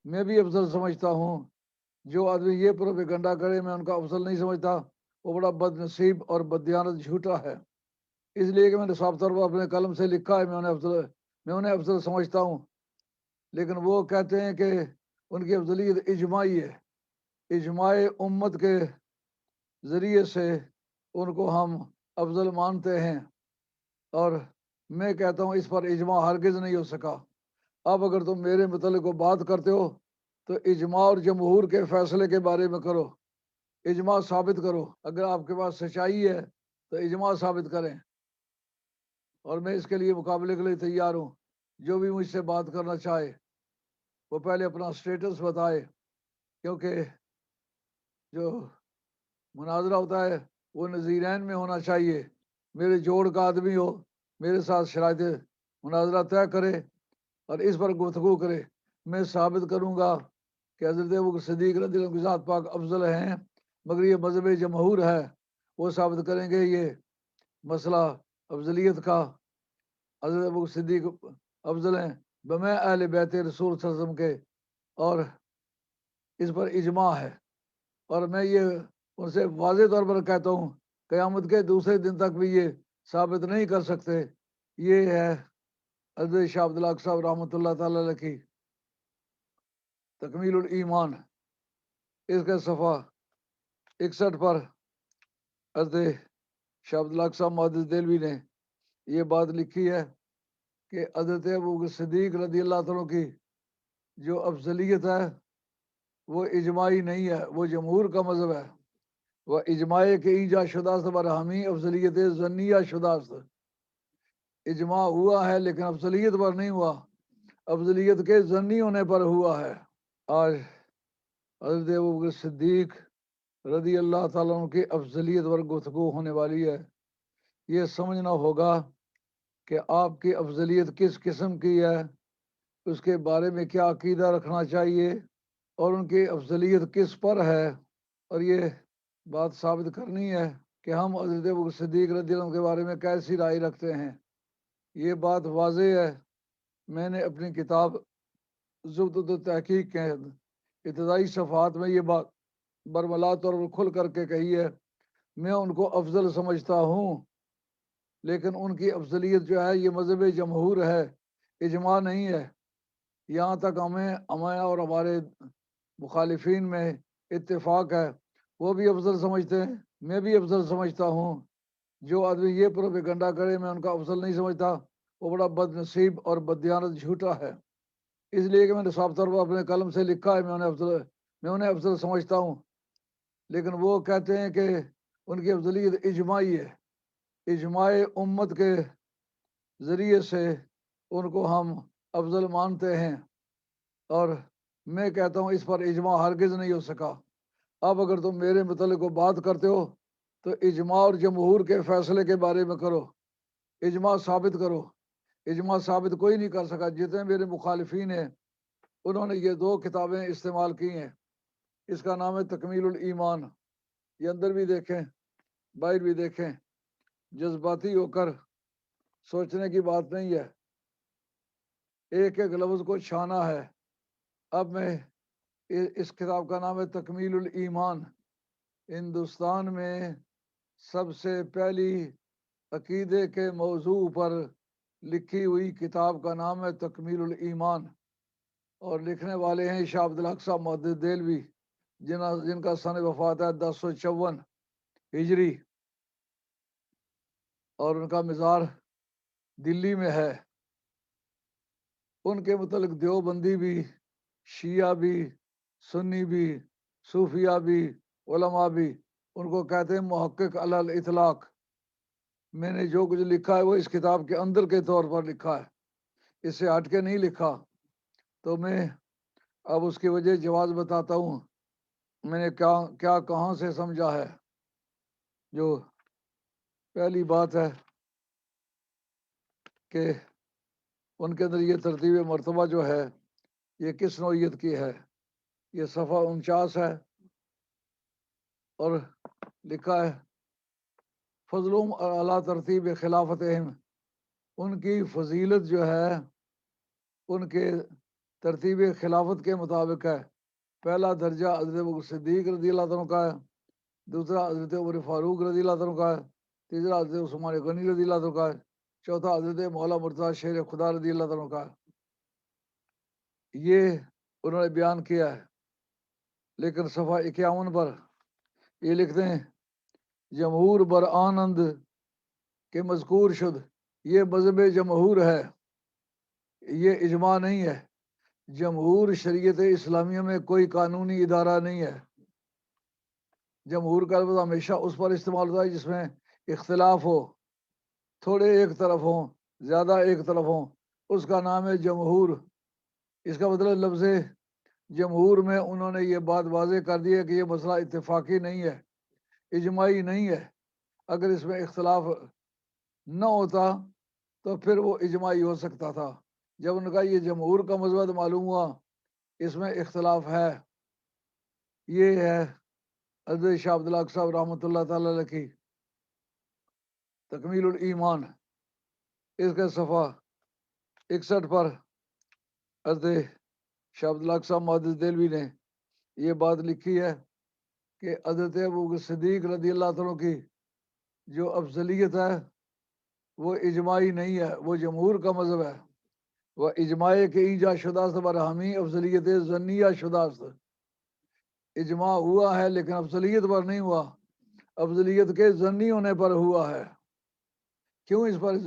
میں بھی افضل سمجھتا ہوں۔ جو آدمی یہ پروپیگنڈا کرے میں ان کا افضل نہیں سمجھتا، وہ بڑا بد نصیب اور بددیانت جھوٹا ہے۔ اس لیے کہ میں نے صاف طور پر اپنے قلم سے لکھا ہے، میں انہیں افضل سمجھتا ہوں، لیکن وہ کہتے ہیں کہ ان کی افضلیت اجماعی ہے، اجماع امت کے ذریعے سے ان کو ہم افضل مانتے ہیں، اور میں کہتا ہوں اس پر اجماع ہرگز نہیں ہو سکا۔ اب اگر تم میرے متعلق کو بات کرتے ہو تو اجماع اور جمہور کے فیصلے کے بارے میں کرو، اجماع ثابت کرو۔ اگر آپ کے پاس سچائی ہے تو اجماع ثابت کریں، اور میں اس کے لیے مقابلے کے لیے تیار ہوں۔ جو بھی مجھ سے بات کرنا چاہے وہ پہلے اپنا سٹیٹس بتائے، کیونکہ جو مناظرہ ہوتا ہے وہ نظیرین میں ہونا چاہیے، میرے جوڑ کا آدمی ہو، میرے ساتھ شرائط مناظرہ طے کرے اور اس پر گفتگو کرے۔ میں ثابت کروں گا کہ حضرت ابوبکر صدیق رضی اللہ عنہ کی ذات پاک افضل ہیں، مگر یہ مذہب جمہور ہے۔ وہ ثابت کریں گے یہ مسئلہ افضلیت کا، حضرت ابوبکر صدیق افضل ہیں بمیں اہل بیت رسول صلی اللہ علیہ وسلم کے، اور اس پر اجماع ہے۔ اور میں یہ ان سے واضح طور پر کہتا ہوں، قیامت کے دوسرے دن تک بھی یہ ثابت نہیں کر سکتے۔ یہ ہے حضرت شاہ عبدالحق صاحب رحمۃ اللہ تعالی علیہ کی تکمیل الایمان، اس کے صفحہ 61 پر حضرت شاہ عبدالحق صاحب محدث دہلوی نے یہ بات لکھی ہے کہ حضرت ابوبکر صدیق رضی اللہ تعالیٰ کی جو افضلیت ہے وہ اجماعی نہیں ہے، وہ جمہور کا مذہب ہے۔ وہ اجماع کے ایجا شدہ سے برہمی افضلیت ظنیہ شدہ سے، اجماع ہوا ہے لیکن افضلیت پر نہیں ہوا، افضلیت کے ظنی ہونے پر ہوا ہے۔ آج حضرت ابوبکر صدیق رضی اللہ تعالیٰ عنہ کی افضلیت پر گفتگو ہونے والی ہے۔ یہ سمجھنا ہوگا کہ آپ کی افضلیت کس قسم کی ہے، اس کے بارے میں کیا عقیدہ رکھنا چاہیے، اور ان کی افضلیت کس پر ہے، اور یہ بات ثابت کرنی ہے کہ ہم حضرت ابوبکر صدیق رضی اللہ عنہ کے بارے میں کیسی رائے رکھتے ہیں۔ یہ بات واضح ہے۔ میں نے اپنی کتاب زبدۃ التحقیق کے ابتدائی صفحات میں یہ بات برملا طور پر کھل کر کے کہی ہے۔ میں ان کو افضل سمجھتا ہوں، لیکن ان کی افضلیت جو ہے یہ مذہب جمہور ہے، اجماع نہیں ہے۔ یہاں تک ہمیں اور ہمارے مخالفین میں اتفاق ہے، وہ بھی افضل سمجھتے ہیں، میں بھی افضل سمجھتا ہوں۔ جو آدمی یہ پروپیگنڈا کرے میں ان کا افضل نہیں سمجھتا، وہ بڑا بد نصیب اور بددیانت جھوٹا ہے۔ اس لیے کہ میں نے صاف طور پر اپنے قلم سے لکھا ہے، میں انہیں افضل سمجھتا ہوں، لیکن وہ کہتے ہیں کہ ان کی افضلیت اجماعی ہے، اجماع امت کے ذریعے سے ان کو ہم افضل مانتے ہیں، اور میں کہتا ہوں اس پر اجماع ہرگز نہیں ہو سکا۔ اب اگر تم میرے متعلق کو بات کرتے ہو تو اجماع اور جمہور کے فیصلے کے بارے میں کرو، اجماع ثابت کرو۔ اجماع ثابت کوئی نہیں کر سکا۔ جتنے میرے مخالفین ہیں انہوں نے یہ 2 کتابیں استعمال کی ہیں، اس کا نام ہے تکمیل الایمان۔ یہ اندر بھی دیکھیں، باہر بھی دیکھیں، جذباتی ہو کر سوچنے کی بات نہیں ہے، ایک ایک لفظ کو چھانا ہے۔ اب میں اس کتاب کا نام ہے تکمیل الایمان۔ ہندوستان میں سب سے پہلی عقیدے کے موضوع پر لکھی ہوئی کتاب کا نام ہے تکمیل الایمان، اور لکھنے والے ہیں شاہ عبدالحق صاحب محدث دہلوی، جن کا سن وفات ہے 1054 ہجری، اور ان کا مزار دلی میں ہے۔ ان کے متعلق دیوبندی بھی، شیعہ بھی، سنی بھی، صوفیہ بھی، علماء بھی ان کو کہتے ہیں محقق علی الاطلاق۔ میں نے جو کچھ لکھا ہے وہ اس کتاب کے اندر کے طور پر لکھا ہے، اس سے ہٹ کے نہیں لکھا۔ تو میں اب اس کی وجہ جواز بتاتا ہوں، میں نے کیا کہاں سے سمجھا ہے۔ جو پہلی بات ہے کہ ان کے اندر یہ ترتیب مرتبہ جو ہے یہ کس نوعیت کی ہے۔ یہ صفحہ 49 ہے، اور لکھا ہے فضلهم اعلیٰ ترتیب خلافت اہم، ان کی فضیلت جو ہے ان کے ترتیب خلافت کے مطابق ہے۔ پہلا درجہ حضرت ابوبکر صدیق رضی اللہ عنہ کا ہے، دوسرا حضرت عمر فاروق رضی اللہ عنہ کا ہے، تیسرا حضرت عثمان غنی رضی اللہ عنہ کا ہے، چوتھا حضرت مولا مرتضیٰ شیر خدا رضی اللہ عنہ کا ہے۔ یہ انہوں نے بیان کیا ہے، لیکن صفحہ 51 پر یہ لکھتے ہیں جمہور بر آنند کے مذکور شد، یہ مذہب جمہور ہے، یہ اجماع نہیں ہے۔ جمہور شریعت اسلامیہ میں کوئی قانونی ادارہ نہیں ہے۔ جمہور کا لفظ ہمیشہ اس پر استعمال ہوتا ہے جس میں اختلاف ہو، تھوڑے ایک طرف ہوں زیادہ ایک طرف ہوں، اس کا نام ہے جمہور۔ اس کا مطلب لفظ جمہور میں انہوں نے یہ بات واضح کر دی ہے کہ یہ مسئلہ اتفاقی نہیں ہے، اجماعی نہیں ہے۔ اگر اس میں اختلاف نہ ہوتا تو پھر وہ اجماعی ہو سکتا تھا۔ جب ان کا یہ جمہور کا مذہب معلوم ہوا اس میں اختلاف ہے۔ یہ ہے حضرت شاہ عبدالحق صاحب رحمۃ اللہ تعالی علیہ کی تکمیل الایمان، اس کے صفحہ 61 پر حضرت شاہ عبدالحق صاحب محدث دہلوی نے یہ بات لکھی ہے کہ حضرت ابوبکر صدیق رضی اللہ عنہ کی جو افضلیت ہے وہ اجماعی نہیں ہے، وہ جمہور کا مذہب ہے۔ وہ اجماع کے ایجا شدہ سے برہمی افضلیت ظنیہ شدہ سے، اجماع ہوا ہے لیکن افضلیت پر نہیں ہوا، افضلیت کے ظنی ہونے پر ہوا ہے۔ کیوں اس پر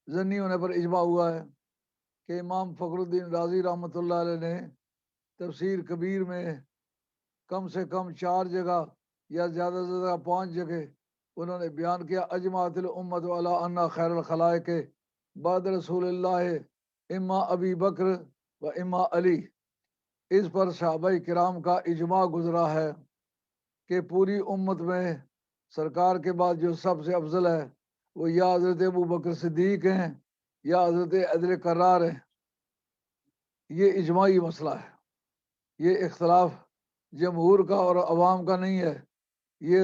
ظنی ہونے پر اجماع ہوا ہے کہ امام فخر الدین رازی رحمۃ اللہ علیہ نے تفسیر کبیر میں کم سے کم 4 جگہ یا زیادہ سے زیادہ 5 جگہ انہوں نے بیان کیا اجماعت الامت علی ان خیر الخلائق بعد رسول اللہ اما ابی بکر و اما علی۔ اس پر صحابہ کرام کا اجماع گزرا ہے کہ پوری امت میں سرکار کے بعد جو سب سے افضل ہے وہ یا حضرت ابوبکر صدیق ہیں یا حضرت عدل کرار ہیں۔ یہ اجماعی مسئلہ ہے، یہ اختلاف جمہور کا اور عوام کا نہیں ہے، یہ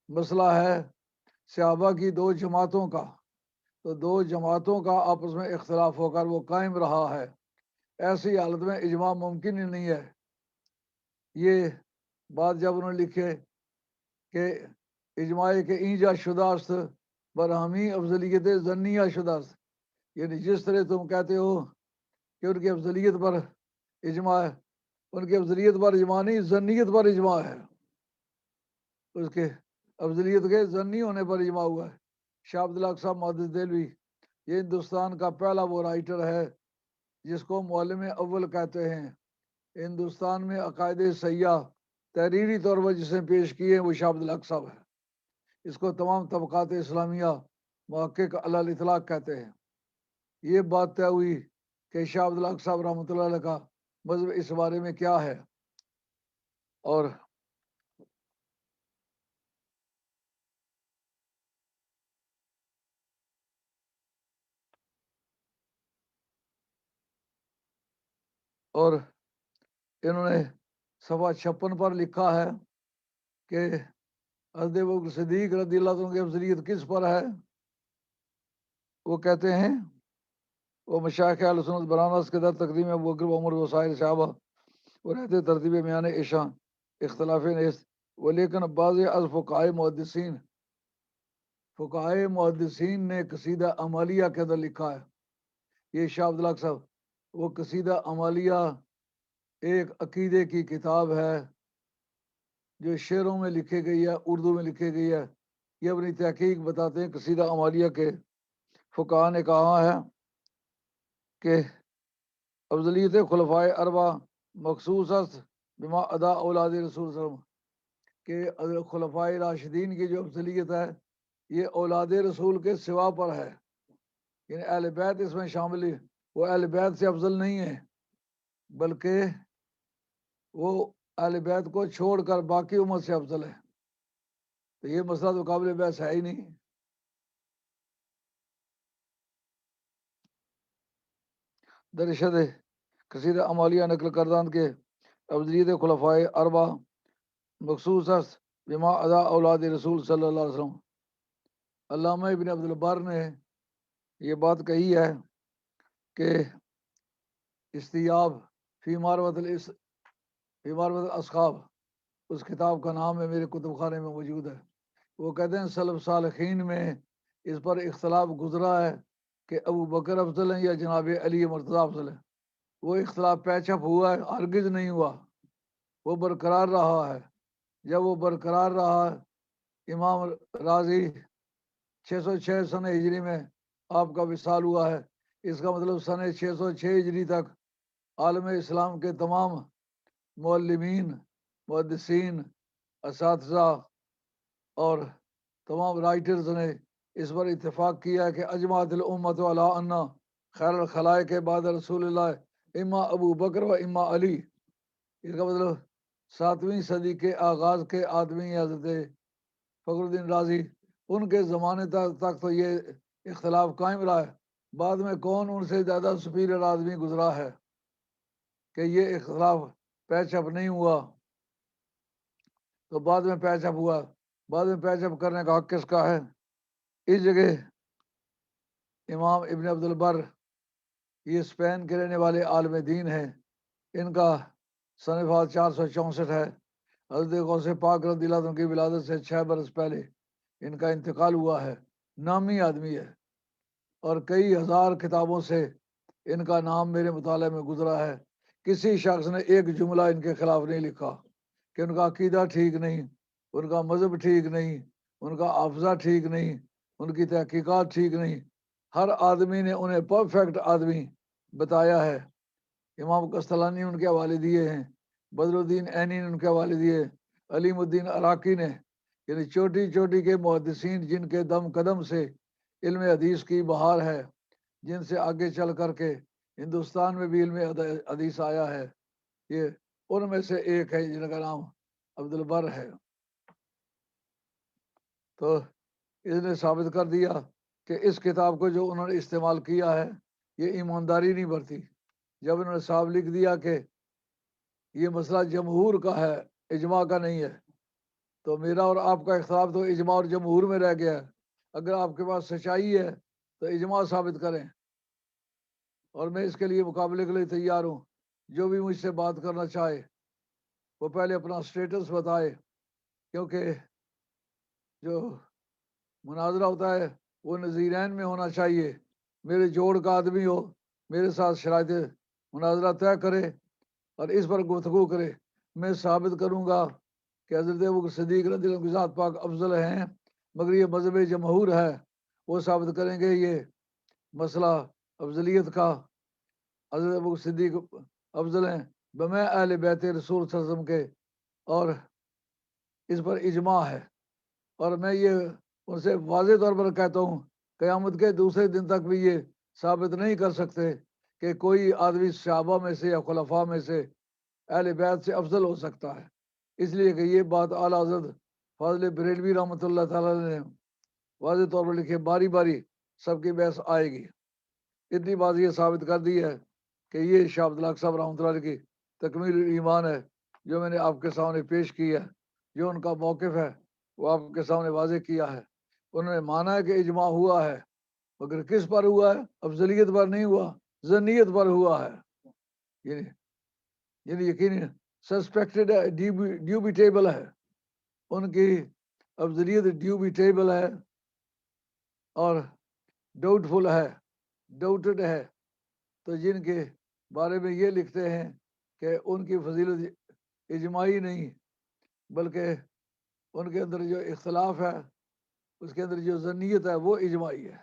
مسئلہ ہے صحابہ کی 2 جماعتوں کا۔ تو 2 جماعتوں کا آپس میں اختلاف ہو کر وہ قائم رہا ہے، ایسی حالت میں اجماع ممکن ہی نہیں ہے۔ یہ بات جب انہوں نے لکھے کہ اجماع کے اینجا شداست برہمی افضلیت ظنیہ شداست، یعنی جس طرح تم کہتے ہو کہ ان کی افضلیت پر اجماع ہے، ان کی افضلیت پر اجماع نہیں، ظنیت پر اجماع ہے، اس کے افضلیت کے ظنی ہونے پر اجماع ہوا ہے۔ شاہ عبدالحق صاحب محدث دہلوی یہ ہندوستان کا پہلا وہ رائٹر ہے جس کو معلم اول کہتے ہیں۔ ہندوستان میں عقائد سیاح تحریری طور پر جس نے پیش کیے وہ شاہ عبدالحق صاحب ہے۔ اس کو تمام طبقات اسلامیہ محقق علی الاطلاق کہتے ہیں۔ یہ بات طے ہوئی کہ شاہ عبدالحق صاحب رحمۃ اللہ علیہ کا مذہب اس بارے میں کیا ہے، اور انہوں نے صفحہ 56 پر لکھا ہے کہ حضرت ابوبکر صدیق رضی اللہ عنہ کی افضلیت کس پر ہے؟ وہ کہتے ہیں وہ مشائخ اہل سنت برانس کے در تقدیم ابوبکر و عمر و سائر صحابہ وہ رہتے ترتیب میان عشاء اختلاف نیست، وہ لیکن بعض از فقہائے محدثین نے قصیدہ عمالیہ کے اندر لکھا ہے۔ یہ شاہ عبدالحق صاحب وہ قصیدہ عمالیہ ایک عقیدے کی کتاب ہے جو شعروں میں لکھی گئی ہے، اردو میں لکھی گئی ہے۔ یہ اپنی تحقیق بتاتے ہیں قصیدہ عمالیہ کے فقہاء نے کہا ہے کہ افضلیت خلفائے اربع مخصوص است بما ادا اولاد رسول صلی اللہ علیہ وسلم، کہ خلفائے راشدین کی جو افضلیت ہے یہ اولاد رسول کے سوا پر ہے، یعنی اہل بیت اس میں شامل ہے، وہ اہل بیت سے افضل نہیں ہے بلکہ وہ اہل بیت کو چھوڑ کر باقی امت سے افضل ہے۔ تو یہ مسئلہ تو قابل بحث ہے ہی نہیں۔ درشد قصیدہ عمالیہ نقل کردان کے افضلیت خلفائے اربع مخصوص است بما ادا اولاد رسول صلی اللہ علیہ وسلم۔ علامہ ابن عبد البر نے یہ بات کہی ہے کہ استیاب فی معرفت الاصحاب، اس کتاب کا نام ہے، میرے کتب خانے میں موجود ہے۔ وہ کہتے ہیں سلف صالحین میں اس پر اختلاف گزرا ہے کہ ابو بکر افضل ہیں یا جناب علی مرتضیٰ افضل ہیں۔ وہ اختلاف پیچ اپ ہوا ہے، ہرگز نہیں ہوا، وہ برقرار رہا ہے۔ جب وہ برقرار رہا، امام راضی 606 سن ہجری میں آپ کا وصال ہوا ہے۔ اس کا مطلب سن 606 ہجری تک عالم اسلام کے تمام معلمین، محدثین، اساتذہ اور تمام رائٹرز نے اس پر اتفاق کیا کہ اجماعت الامت علی ان خیر الخلائق بعد رسول اللہ اما ابو بکر و اما علی۔ اس کا مطلب 7ویں صدی کے آغاز کے آدمی حضرت فخر الدین رازی، ان کے زمانے تک تو یہ اختلاف قائم رہا ہے۔ بعد میں کون ان سے زیادہ سپیریئر آدمی گزرا ہے کہ یہ اختلاف پیچ اپ نہیں ہوا، تو بعد میں پیچ اپ ہوا۔ بعد میں پیچ اپ کرنے کا حق کس کا ہے؟ اس جگہ امام ابن عبد البر، یہ اسپین کے رہنے والے عالم دین ہیں، ان کا صنفات 464 ہے۔ حضرت غوث پاک رضی اللہ عنہ کی ولادت سے 6 برس پہلے ان کا انتقال ہوا ہے۔ نامی آدمی ہے اور کئی ہزار کتابوں سے ان کا نام میرے مطالعے میں گزرا ہے۔ کسی شخص نے ایک جملہ ان کے خلاف نہیں لکھا کہ ان کا عقیدہ ٹھیک نہیں، ان کا مذہب ٹھیک نہیں، ان کا حافظہ ٹھیک نہیں، ان کی تحقیقات ٹھیک نہیں۔ ہر آدمی نے انہیں پرفیکٹ آدمی بتایا ہے۔ امام قسطلانی ان کے حوالے دیے ہیں، بدر الدین عینی نے ان کے حوالے دیے، علیم الدین عراقی نے، یعنی چوٹی چوٹی کے محدثین جن کے دم قدم سے علم حدیث کی بہار ہے، جن سے آگے چل کر کے ہندوستان میں بھی علم حدیث آیا ہے، یہ ان میں سے ایک ہے جن کا نام عبد البر ہے۔ تو اس نے ثابت کر دیا کہ اس کتاب کو جو انہوں نے استعمال کیا ہے یہ ایمانداری نہیں برتی۔ جب انہوں نے صاحب لکھ دیا کہ یہ مسئلہ جمہور کا ہے، اجماع کا نہیں ہے، تو میرا اور آپ کا اختلاف تو اجماع اور جمہور میں رہ گیا ہے۔ اگر آپ کے پاس سچائی ہے تو اجماع ثابت کریں، اور میں اس کے لیے مقابلے کے لیے تیار ہوں۔ جو بھی مجھ سے بات کرنا چاہے وہ پہلے اپنا سٹیٹس بتائے، کیونکہ جو مناظرہ ہوتا ہے وہ نظیرین میں ہونا چاہیے۔ میرے جوڑ کا آدمی ہو، میرے ساتھ شرائط مناظرہ طے کرے اور اس پر گفتگو کرے۔ میں ثابت کروں گا کہ حضرت ابوبکر صدیق رضی اللہ عنہ کی ذات پاک افضل ہیں، مگر یہ مذہب جمہور ہے۔ وہ ثابت کریں گے یہ مسئلہ افضلیت کا، حضرت ابوبکر صدیق افضل ہیں بمیں اہل بیت رسول صلی اللہ علیہ وسلم کے، اور اس پر اجماع ہے۔ اور میں یہ ان سے واضح طور پر کہتا ہوں، قیامت کے دوسرے دن تک بھی یہ ثابت نہیں کر سکتے کہ کوئی آدمی صحابہ میں سے یا خلفاء میں سے اہل بیت سے افضل ہو سکتا ہے، اس لیے کہ یہ بات اعلیٰ حضرت فاضل بریلوی رحمۃ اللہ تعالیٰ نے واضح طور پر لکھے، باری باری سب کی بحث آئے گی۔ اتنی بات یہ ثابت کر دی ہے کہ یہ شاہ عبد الحق صاحب رحمۃ اللہ علیہ کی تکمیل ایمان ہے جو میں نے آپ کے سامنے پیش کی ہے۔ جو ان کا موقف ہے وہ آپ کے سامنے واضح کیا ہے۔ انہوں نے مانا ہے کہ اجماع ہوا ہے، مگر کس پر ہوا ہے؟ افضلیت پر نہیں ہوا، ذنیت پر ہوا ہے۔ یعنی یقینی سسپیکٹڈ ہے، ڈیوبیٹیبل ہے، ان کی افضلیت ڈیوبیٹیبل ہے اور ڈاؤٹ فل ہے، ڈاؤٹڈ ہے۔ تو جن کے بارے میں یہ لکھتے ہیں کہ ان کی فضیلت اجماعی نہیں بلکہ ان کے اندر جو اختلاف ہے، اس کے اندر جو ذنیت ہے وہ اجماعی ہے۔